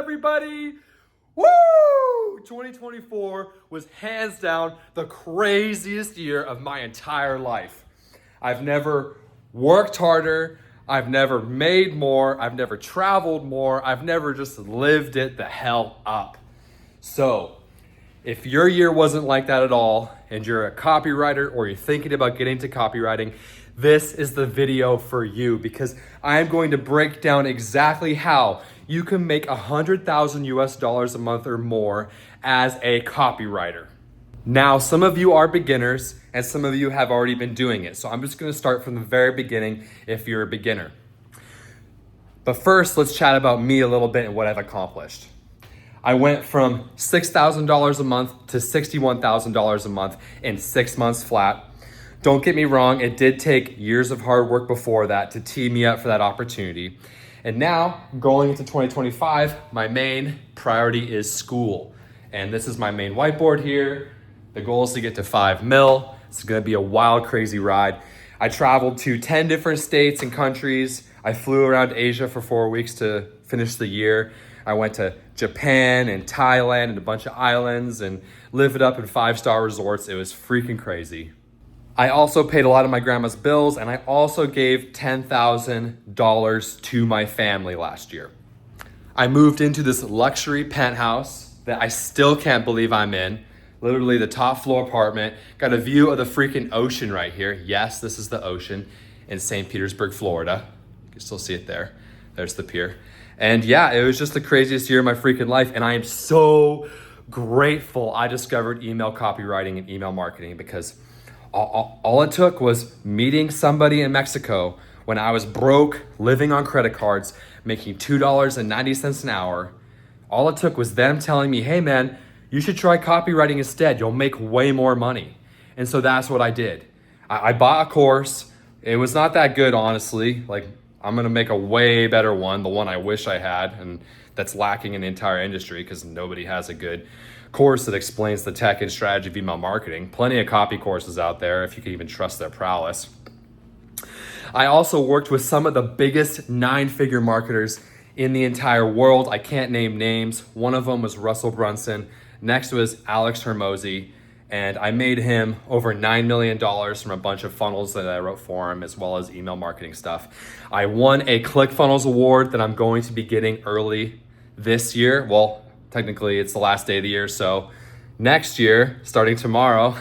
everybody? Woo! 2024 was hands down the craziest year of my entire life. I've never worked harder. I've never made more. I've never traveled more. I've never just lived it the hell up. So, if your year wasn't like that at all, and you're a copywriter or you're thinking about getting into copywriting, this is the video for you, because I am going to break down exactly how you can make $100,000 a month or more as a copywriter. Now, some of you are beginners and some of you have already been doing it. So I'm just going to start from the very beginning if you're a beginner. But first, let's chat about me a little bit and what I've accomplished. I went from $6,000 a month to $61,000 a month in 6 months flat. Don't get me wrong, it did take years of hard work before that to tee me up for that opportunity. And now, going into 2025, my main priority is school. And this is my main whiteboard here. The goal is to get to 5 mil. It's gonna be a wild, crazy ride. I traveled to 10 different states and countries. I flew around Asia for 4 weeks to finish the year. I went to Japan and Thailand and a bunch of islands and lived it up in 5-star resorts. It was freaking crazy. I also paid a lot of my grandma's bills, and I also gave $10,000 to my family last year. I moved into this luxury penthouse that I still can't believe I'm in. Literally the top floor apartment. Got a view of the freaking ocean right here. Yes, this is the ocean in St. Petersburg, Florida. You can still see it there. There's the pier. And yeah, it was just the craziest year of my freaking life. And I am so grateful I discovered email copywriting and email marketing, because all it took was meeting somebody in Mexico when I was broke, living on credit cards, making $2.90 an hour. All it took was them telling me, hey man, you should try copywriting instead. You'll make way more money. And so that's what I did. I bought a course. It was not that good, honestly. Like, I'm gonna make a way better one, the one I wish I had, and that's lacking in the entire industry because nobody has a good course that explains the tech and strategy of email marketing. Plenty of copy courses out there if you can even trust their prowess. I also worked with some of the biggest 9-figure marketers in the entire world. I can't name names. One of them was Russell Brunson. Next was Alex Hormozy. And I made him over $9 million from a bunch of funnels that I wrote for him, as well as email marketing stuff. I won a ClickFunnels award that I'm going to be getting early this year. Well, technically it's the last day of the year, so next year, starting tomorrow.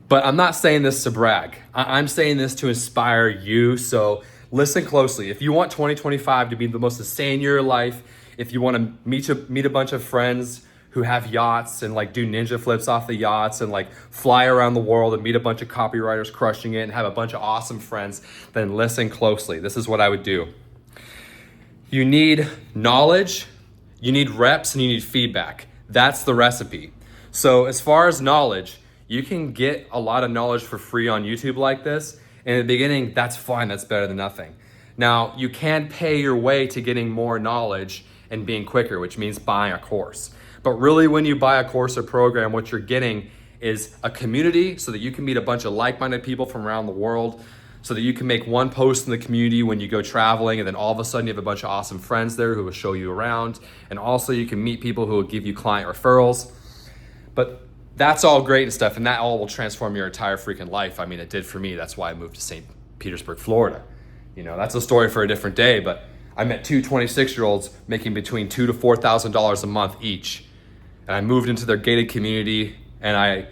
But I'm not saying this to brag. I'm saying this to inspire you, so listen closely. If you want 2025 to be the most insane year of your life, if you want to meet a bunch of friends who have yachts and like do ninja flips off the yachts and like fly around the world and meet a bunch of copywriters crushing it and have a bunch of awesome friends, then listen closely. This is what I would do. You need knowledge, you need reps, and you need feedback. That's the recipe. So as far as knowledge, you can get a lot of knowledge for free on YouTube like this. In the beginning, that's fine, that's better than nothing. Now, you can pay your way to getting more knowledge and being quicker, which means buying a course. But really, when you buy a course or program, what you're getting is a community so that you can meet a bunch of like-minded people from around the world, so that you can make one post in the community when you go traveling, and then all of a sudden you have a bunch of awesome friends there who will show you around. And also you can meet people who will give you client referrals. But that's all great and stuff, and that all will transform your entire freaking life. I mean, it did for me. That's why I moved to St. Petersburg, Florida. You know, that's a story for a different day, but I met two 26-year-olds making between $2,000 to $4,000 a month each. And I moved into their gated community, and I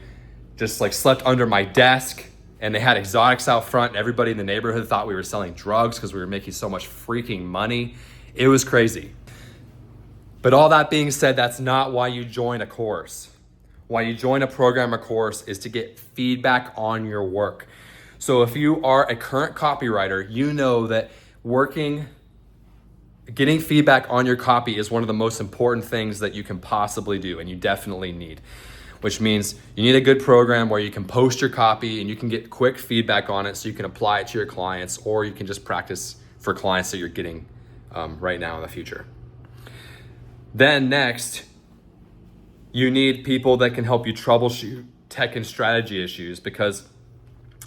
just like slept under my desk, and they had exotics out front, and everybody in the neighborhood thought we were selling drugs because we were making so much freaking money. It was crazy. But all that being said, that's not why you join a course. Why you join a program or course is to get feedback on your work. So if you are a current copywriter, you know that getting feedback on your copy is one of the most important things that you can possibly do, and you definitely need. Which means you need a good program where you can post your copy and you can get quick feedback on it so you can apply it to your clients, or you can just practice for clients that you're getting right now in the future. Then next, you need people that can help you troubleshoot tech and strategy issues, because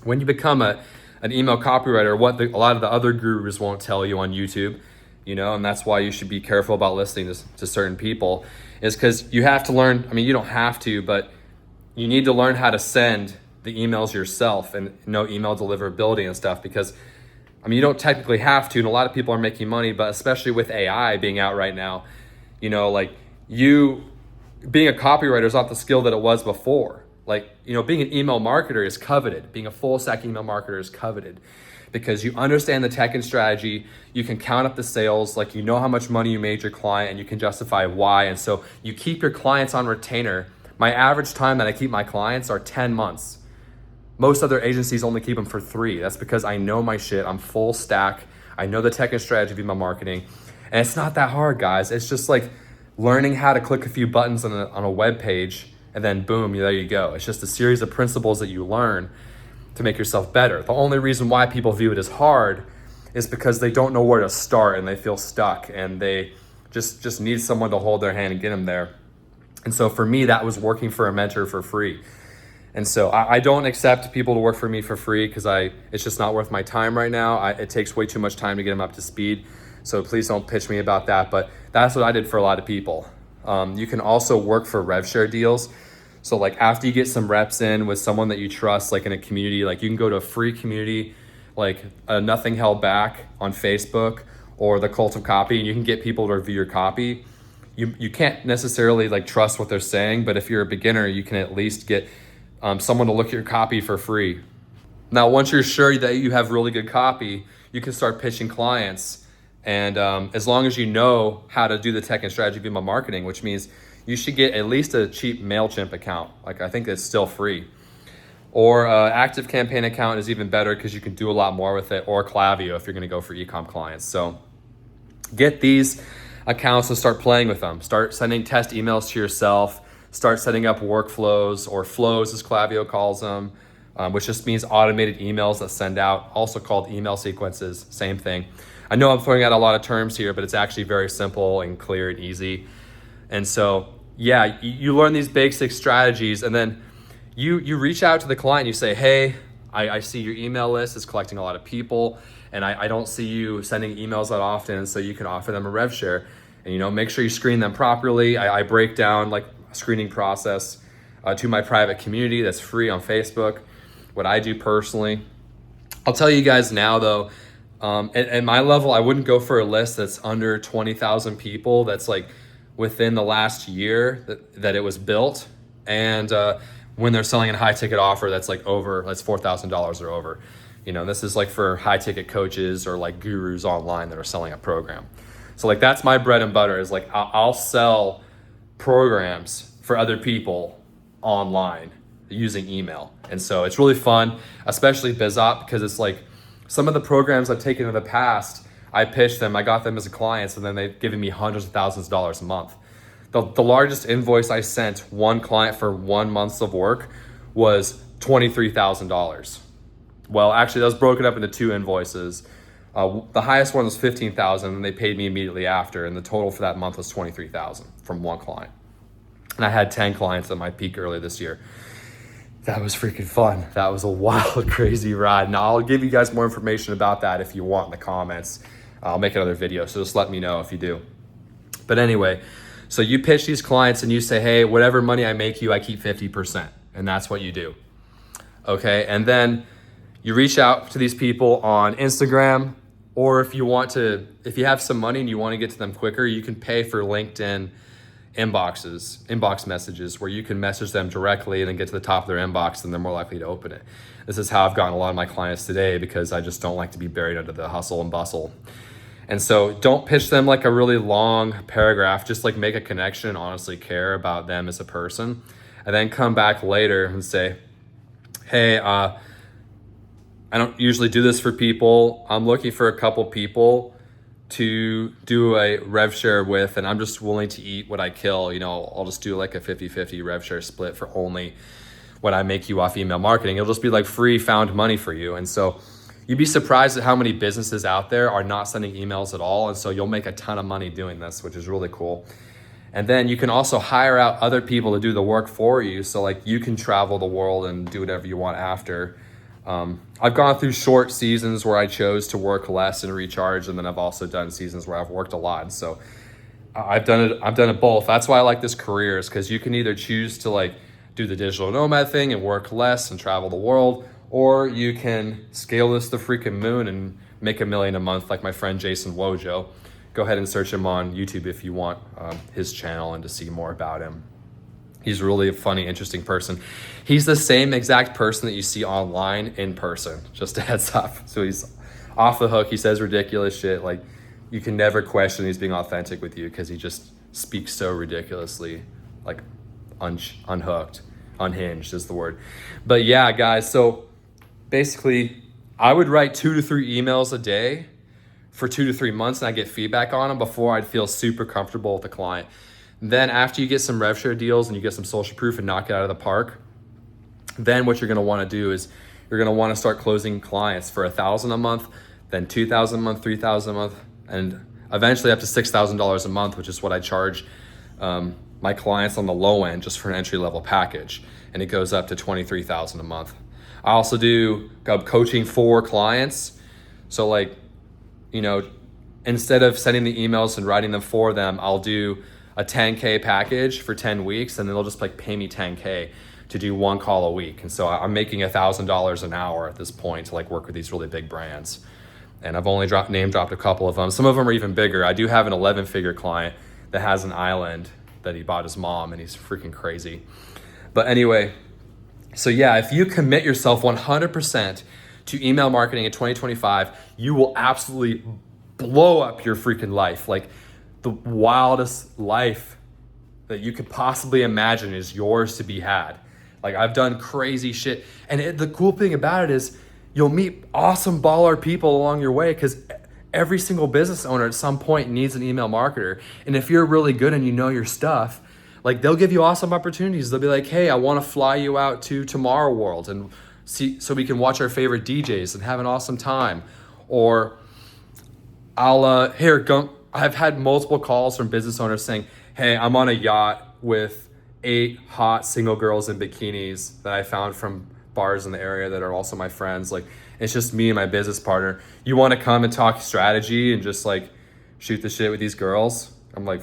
when you become an email copywriter, what a lot of the other gurus won't tell you on YouTube and that's why you should be careful about listening to certain people, is because you have to learn. I mean, you don't have to, but you need to learn how to send the emails yourself and know email deliverability and stuff, because you don't technically have to, and a lot of people are making money, but especially with AI being out right now, like you being a copywriter is not the skill that it was before. Like, being an email marketer is coveted. Being a full stack email marketer is coveted because you understand the tech and strategy. You can count up the sales, like how much money you made your client, and you can justify why. And so you keep your clients on retainer. My average time that I keep my clients are 10 months. Most other agencies only keep them for 3. That's because I know my shit. I'm full stack. I know the tech and strategy of email marketing. And it's not that hard, guys. It's just like learning how to click a few buttons on a web page, and then boom, there you go. It's just a series of principles that you learn to make yourself better. The only reason why people view it as hard is because they don't know where to start and they feel stuck, and they just need someone to hold their hand and get them there. And so for me, that was working for a mentor for free. And so I don't accept people to work for me for free because it's just not worth my time right now. It takes way too much time to get them up to speed. So please don't pitch me about that. But that's what I did for a lot of people. You can also work for rev share deals. So like after you get some reps in with someone that you trust, like in a community, like you can go to a free community, like Nothing Held Back on Facebook or the Cult of Copy, and you can get people to review your copy. You can't necessarily like trust what they're saying, but if you're a beginner, you can at least get someone to look at your copy for free. Now, once you're sure that you have really good copy, you can start pitching clients. And as long as you know how to do the tech and strategy of email marketing, which means you should get at least a cheap MailChimp account. Like I think it's still free. Or Active Campaign account is even better because you can do a lot more with it, or Klaviyo if you're going to go for e-com clients. So get these accounts and start playing with them. Start sending test emails to yourself. Start setting up workflows, or flows as Klaviyo calls them, which just means automated emails that send out, also called email sequences, same thing. I know I'm throwing out a lot of terms here, but it's actually very simple and clear and easy. And so, yeah, you learn these basic strategies, and then you reach out to the client and you say, hey, I see your email list is collecting a lot of people, and I don't see you sending emails that often, so you can offer them a rev share. And make sure you screen them properly. I break down like a screening process to my private community that's free on Facebook, what I do personally. I'll tell you guys now though, at my level, I wouldn't go for a list that's under 20,000 people that's like within the last year that it was built, and when they're selling a high ticket offer that's like that's $4,000 or over. This is like for high ticket coaches or like gurus online that are selling a program. So like that's my bread and butter, is like I'll sell programs for other people online using email. And so it's really fun, especially BizOp, because it's like some of the programs I've taken in the past, I pitched them, I got them as a client, and then they've given me hundreds of thousands of dollars a month. The largest invoice I sent one client for 1 month of work was $23,000. Well, actually that was broken up into 2 invoices. The highest one was $15,000, and they paid me immediately after, and the total for that month was $23,000 from one client. And I had 10 clients at my peak earlier this year. That was freaking fun. That was a wild, crazy ride. Now I'll give you guys more information about that if you want in the comments. I'll make another video, so just let me know if you do. But anyway, so you pitch these clients and you say, hey, whatever money I make you, I keep 50%. And that's what you do. Okay, and then you reach out to these people on Instagram, or if you have some money and you want to get to them quicker, you can pay for LinkedIn inbox messages, where you can message them directly and then get to the top of their inbox, and they're more likely to open it. This is how I've gotten a lot of my clients today, because I just don't like to be buried under the hustle and bustle. And so don't pitch them like a really long paragraph, just like make a connection and honestly care about them as a person, and then come back later and say, hey, I don't usually do this for people. I'm looking for a couple people to do a rev share with, and I'm just willing to eat what I kill. I'll just do like a 50-50 rev share split for only what I make you off email marketing. It'll just be like free found money for you. And so you'd be surprised at how many businesses out there are not sending emails at all. And so you'll make a ton of money doing this, which is really cool. And then you can also hire out other people to do the work for you. So like you can travel the world and do whatever you want after. I've gone through short seasons where I chose to work less and recharge, and then I've also done seasons where I've worked a lot. And so I've done it both. That's why I like this career, is because you can either choose to like do the digital nomad thing and work less and travel the world, or you can scale this to the freaking moon and make $1 million a month like my friend Jason Wojo. Go ahead and search him on YouTube if you want his channel and to see more about him. He's really a funny, interesting person. He's the same exact person that you see online in person, just a heads up. So he's off the hook. He says ridiculous shit. Like, you can never question he's being authentic with you because he just speaks so ridiculously, like unhooked, unhinged is the word. But yeah, guys, so basically I would write 2 to 3 emails a day for 2 to 3 months, and I get feedback on them before I'd feel super comfortable with the client. Then after you get some rev share deals and you get some social proof and knock it out of the park, then what you're gonna wanna do is you're gonna wanna start closing clients for $1,000 a month, then $2,000 a month, $3,000 a month, and eventually up to $6,000 a month, which is what I charge my clients on the low end just for an entry level package. And it goes up to $23,000 a month. I also do coaching for clients. So like, you know, instead of sending the emails and writing them for them, I'll do a 10K package for 10 weeks, and then they'll just like pay me 10K to do 1 call a week. And so I'm making $1,000 an hour at this point to like work with these really big brands. And I've only name dropped a couple of them. Some of them are even bigger. I do have an 11-figure client that has an island that he bought his mom, and he's freaking crazy. But anyway, so yeah, if you commit yourself 100% to email marketing in 2025, you will absolutely blow up your freaking life. Like, the wildest life that you could possibly imagine is yours to be had. Like, I've done crazy shit. And the cool thing about it is you'll meet awesome baller people along your way, because every single business owner at some point needs an email marketer. And if you're really good and you know your stuff, like, they'll give you awesome opportunities. They'll be like, hey, I want to fly you out to Tomorrow World and see, so we can watch our favorite DJs and have an awesome time. Or I've had multiple calls from business owners saying, hey, I'm on a yacht with 8 hot single girls in bikinis that I found from bars in the area that are also my friends. Like, it's just me and my business partner. You want to come and talk strategy and just like shoot the shit with these girls? I'm like,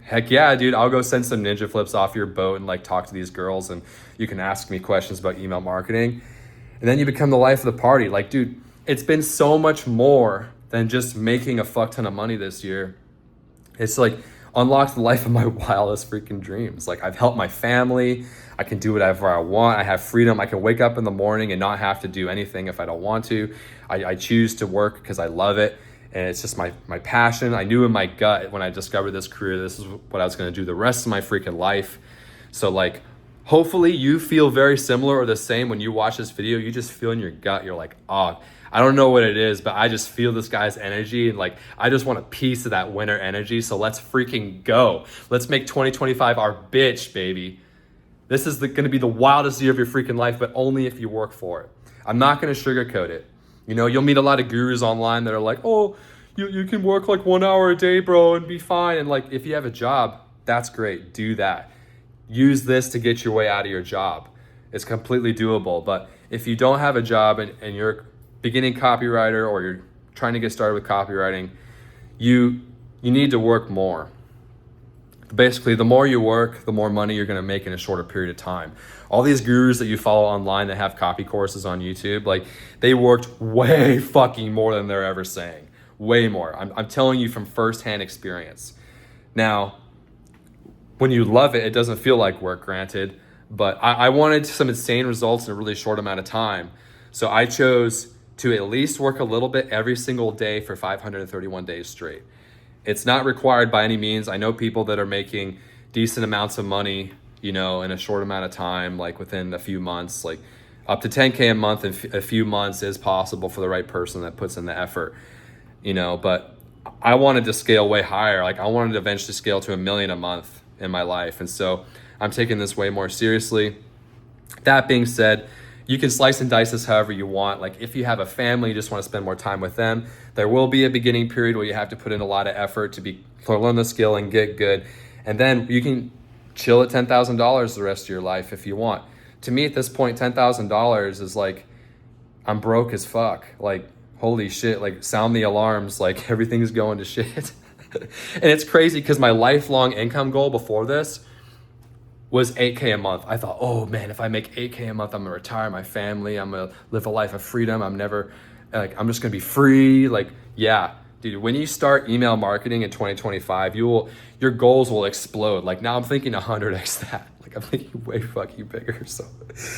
heck yeah, dude. I'll go send some ninja flips off your boat and like talk to these girls, and you can ask me questions about email marketing. And then you become the life of the party. Like, dude, it's been so much more than just making a fuck ton of money this year. It's like unlocked the life of my wildest freaking dreams. Like, I've helped my family. I can do whatever I want. I have freedom. I can wake up in the morning and not have to do anything if I don't want to. I choose to work because I love it. And it's just my passion. I knew in my gut when I discovered this career, this is what I was going to do the rest of my freaking life. So like, hopefully you feel very similar or the same when you watch this video. You just feel in your gut, you're like, oh, I don't know what it is, but I just feel this guy's energy, and like, I just want a piece of that winner energy. So let's freaking go. Let's make 2025 our bitch, baby. This is going to be the wildest year of your freaking life, but only if you work for it. I'm not going to sugarcoat it. You know, you'll meet a lot of gurus online that are like, oh, you can work like 1 hour a day, bro, and be fine. And like, if you have a job, that's great. Do that. Use this to get your way out of your job. It's completely doable. But if you don't have a job and you're a beginning copywriter, or you're trying to get started with copywriting, you need to work more. Basically, the more you work, the more money you're going to make in a shorter period of time. All these gurus that you follow online that have copy courses on YouTube, like, they worked way fucking more than they're ever saying. Way more. I'm telling you from firsthand experience. Now, when you love it, it doesn't feel like work, granted, but I wanted some insane results in a really short amount of time. So I chose to at least work a little bit every single day for 531 days straight. It's not required by any means. I know people that are making decent amounts of money, you know, in a short amount of time, like within a few months. Like, up to 10K a month in a few months is possible for the right person that puts in the effort, you know. But I wanted to scale way higher. Like, I wanted to eventually scale to $1 million a month in my life. And so I'm taking this way more seriously. That being said, you can slice and dice this however you want. Like, if you have a family, you just want to spend more time with them, there will be a beginning period where you have to put in a lot of effort to learn the skill and get good. And then you can chill at $10,000 the rest of your life if you want. To me, at this point, $10,000 is like, I'm broke as fuck. Like, holy shit, like sound the alarms, like everything's going to shit. And it's crazy because my lifelong income goal before this was 8K a month. I thought, oh man, if I make 8K a month, I'm gonna retire my family. I'm gonna live a life of freedom. I'm just gonna be free. Like, yeah, dude, when you start email marketing in 2025, your goals will explode. Like now I'm thinking 100x that. Like I'm thinking way fucking bigger. So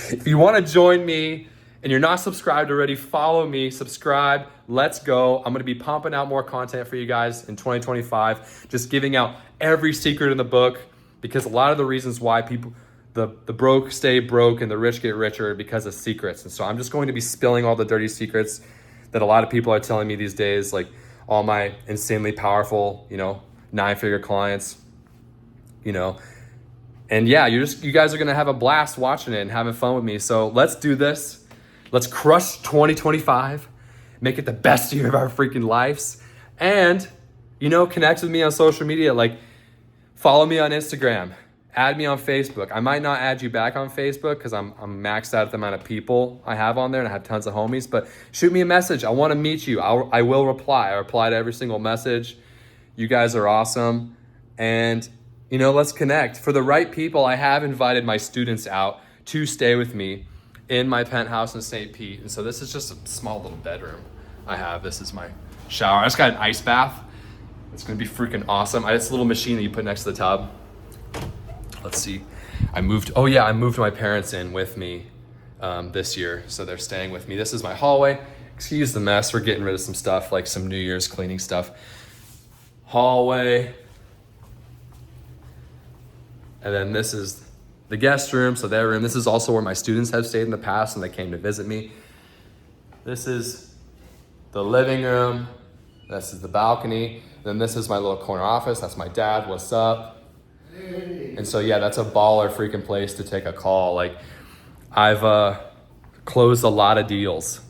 if you wanna join me and you're not subscribed already, follow me, subscribe, let's go. I'm gonna be pumping out more content for you guys in 2025, just giving out every secret in the book, because a lot of the reasons why the broke stay broke and the rich get richer are because of secrets. And so I'm just going to be spilling all the dirty secrets that a lot of people are telling me these days, like all my insanely powerful, 9-figure clients, and yeah, you guys are gonna have a blast watching it and having fun with me. So let's do this. Let's crush 2025, make it the best year of our freaking lives. And, connect with me on social media. Like, follow me on Instagram, add me on Facebook. I might not add you back on Facebook because I'm maxed out at the amount of people I have on there and I have tons of homies, but shoot me a message. I want to meet you. I will reply. I reply to every single message. You guys are awesome. And, let's connect. For the right people, I have invited my students out to stay with me in my penthouse in St. Pete. And so this is just a small little bedroom I have. This is my shower. I just got an ice bath. It's gonna be freaking awesome. It's a little machine that you put next to the tub. Let's see. I moved my parents in with me this year. So they're staying with me. This is my hallway. Excuse the mess. We're getting rid of some stuff, like some New Year's cleaning stuff. Hallway. And then this is the guest room, so their room. This is also where my students have stayed in the past when they came to visit me. This is the living room. This is the balcony. Then this is my little corner office. That's my dad. What's up? Hey. And so, yeah, that's a baller freaking place to take a call. Like, I've closed a lot of deals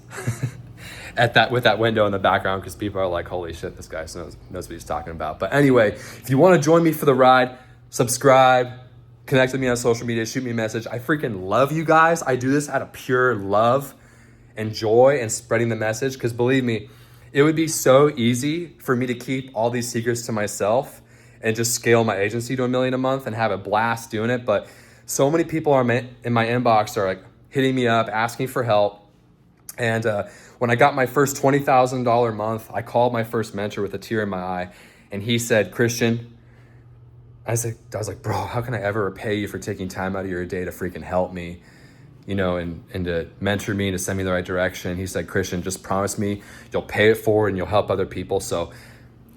with that window in the background because people are like, holy shit, this guy knows what he's talking about. But anyway, if you want to join me for the ride, subscribe, connect with me on social media, shoot me a message. I freaking love you guys. I do this out of pure love and joy and spreading the message, because believe me, it would be so easy for me to keep all these secrets to myself and just scale my agency to $1 million a month and have a blast doing it. But so many people are in my inbox are like hitting me up, asking for help. And when I got my first $20,000 month, I called my first mentor with a tear in my eye. And he said, Christian, I was like, bro, how can I ever repay you for taking time out of your day to freaking help me? And to mentor me and to send me the right direction. He said, Christian, just promise me you'll pay it forward and you'll help other people. So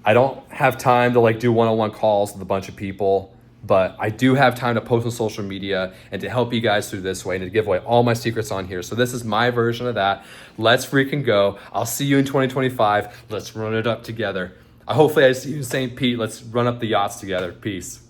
I don't have time to do one-on-one calls with a bunch of people, but I do have time to post on social media and to help you guys through this way and to give away all my secrets on here. So this is my version of that. Let's freaking go. I'll see you in 2025. Let's run it up together. Hopefully I see you in St. Pete. Let's run up the yachts together. Peace.